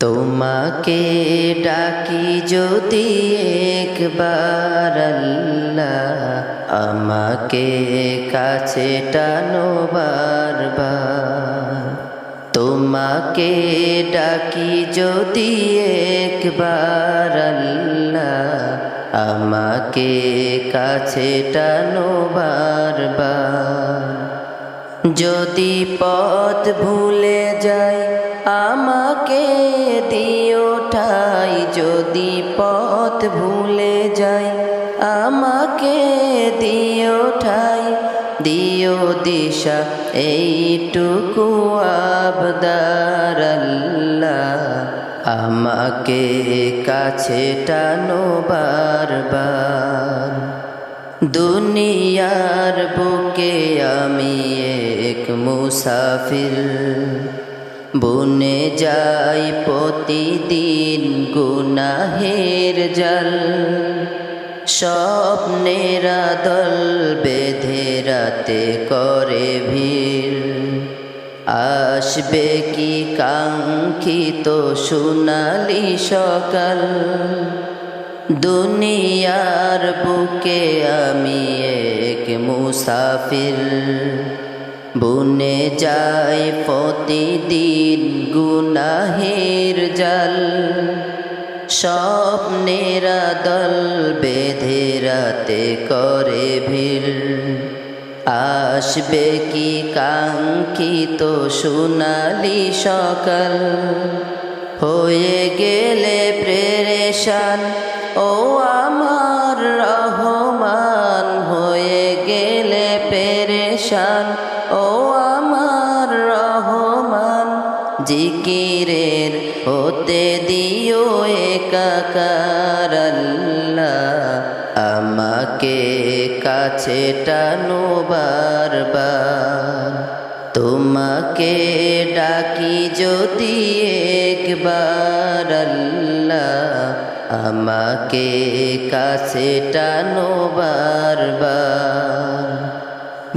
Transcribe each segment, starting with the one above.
তোমাকে ডাকি যদি একবার আল্লাহ, আমাকে কাছে টানো বারবার। তোমাকে ডাকি যদি একবার আল্লাহ, আমাকে কাছে টানো বারবার। যদি পথ ভুলে যাই আমাকে দিও ঠাই, যদি পথ ভুলে যাই আমাকে দিও ঠাই। দিও দিশা এইটুকু আবদার আল্লাহ, আমাকে কাছে টানো বারবার। দুনিয়ার বুকে আমি এক মুসাফির, বুনে যাই প্রতিদিন গুনাহের জাল। স্বপ্নের দল বেঁধে রাতে করে ভিড়, আসবে কি কাঙ্ক্ষিত সোনালি সকাল। দুনিয়ার বুকে আমি এক মুসাফির, বুনে যাই প্রতিদিন গুনাহের জাল। স্বপ্নের দল বেঁধে রাতে করে ভিড়, আসবে কি কাঙ্ক্ষিত সোনালি সকাল। হয়ে গেলে পেরেশান ও আমার রহমান, হয়ে গেলে পেরেশান ও আমার রহমান। জিকিরের হতে দিও একাকার আল্লাহ, আমাকে কাছে টানো বারবার। তোমাকে ডাকি যদি একবার আল্লাহ, আমাকে কাছে টানো বারবার।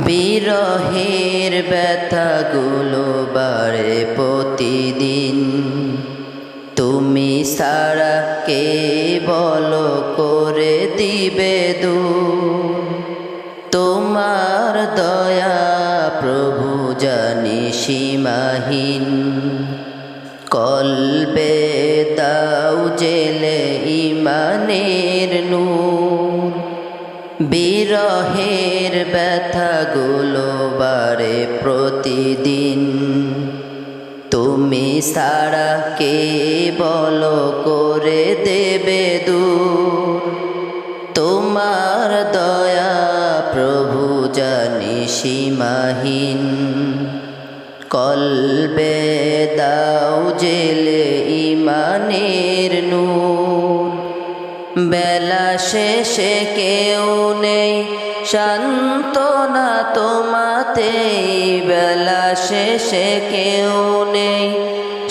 বিরহের ব্যথাগুলো বাড়ে প্রতিদিন, তুমি ছাড়া কে বলো করে দিবে দূর। তোমার দয়া প্রভু জানি সীমাহীন, কলবে দাও জেলে ইমানের নূর। বিরহের ব্যথাগুলো বাড়ে প্রতিদিন, তুমি ছাড়া কে বলো করে দেবে দূর। তোমার দয়া প্রভু জানি সীমাহীন, কলবে দাও জেলে ইমানের নূর। বেলা শেষে কেউ নেই সান্ত্বনা তোমাতে, বেলা শেষে কেউ নেই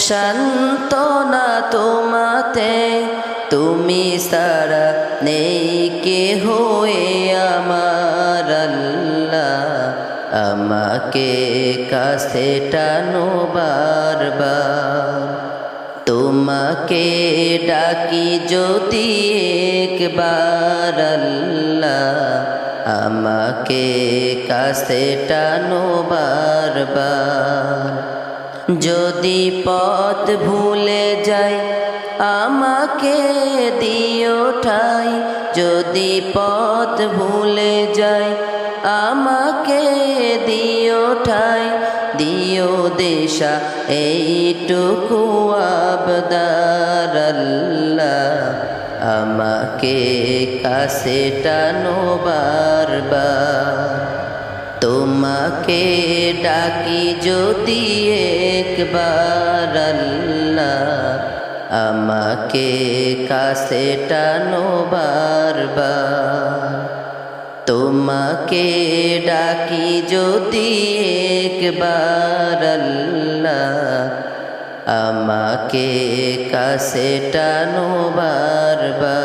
সান্ত্বনা তোমাতে। তুমি ছাড়া নেই কেহ আমার আল্লাহ, আমাকে কাছে টানো বারবার। তোমাকে ডাকি যদি একবার আল্লাহ, আমাকে কাছে টানো বারবার। যদি পথ ভুলে যাই আমাকে দিও ঠাই, যদি পথ ভুলে যাই আমাকে দিও ঠাই। দিও দিশা এইটুকু আবদার আল্লাহ, আমাকে কাছে টানো বারবার। তোমাকে ডাকি যদি একবার আল্লাহ, আমাকে কাছে টানো বারবার। তোমাকে ডাকি যদি একবার আল্লাহ, আমাকে কাছে টানো বারবার।